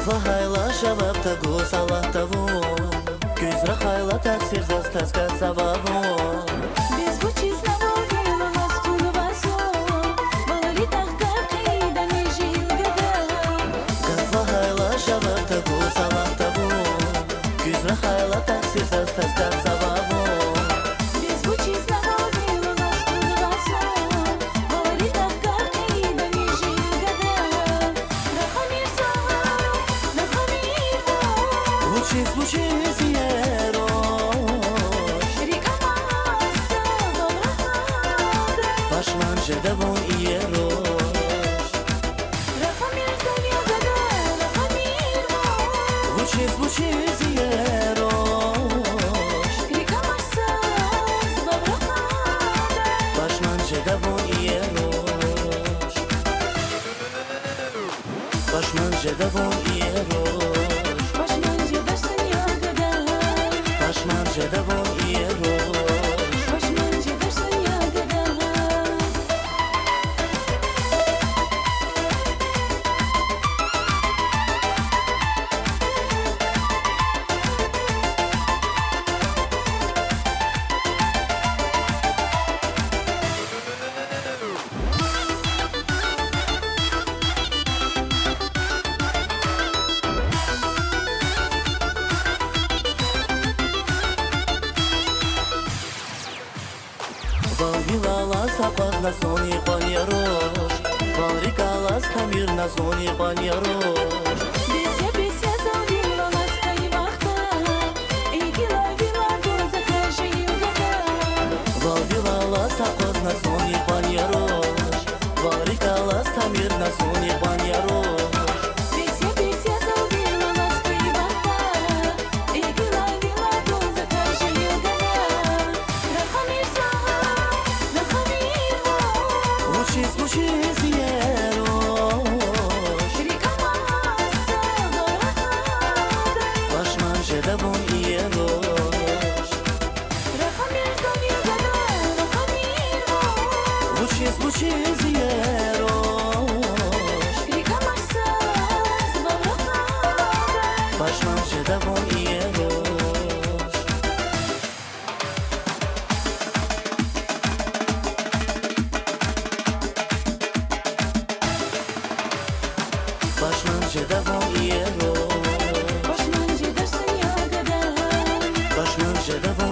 Hayla şabab ta go salah ta vo Gözra hayla taksir zastas ka savavo Без бучиz na volvilo nas tudo vazou Valorita какие да не жил года Hayla şabab ta go salah ta vo Gözra hayla taksir zastas ka savavo Без бучиz na volvilo nas tudo vazou Valorita какие да не жил года Рахамир сахар, рахамир vo Лучи зеро Река масса, добра хада Пашман жедавон и рош Рахамир завел года, рахамир vo Лучи зеро Река масса, добра хада Пашман жедавон и рош Пашман жедавон и рош Башман жедашсан ягода Пашман жедавон и рош Башман жедашсан ягода Валвилала сапах на сони паньярош Валрикала стамир на сони паньярош Беся завила нас кайвахта Игила вила доза каже югада Валвилала сапах на сони паньярош Валрикала стамир на сони паньярош Беся завила нас кайвахта Игила вила доза каже югада Рахамир сахар, рахамир vo Лучи зерош Река масса, добра хада Пашман жедавон и рош Рахамир завел года, рахамир vo Лучи зерош Река масса, добра хада Пашман жедавон и рош Пашман жедавон и рош Башман жедашсан ягода Пашман жедавон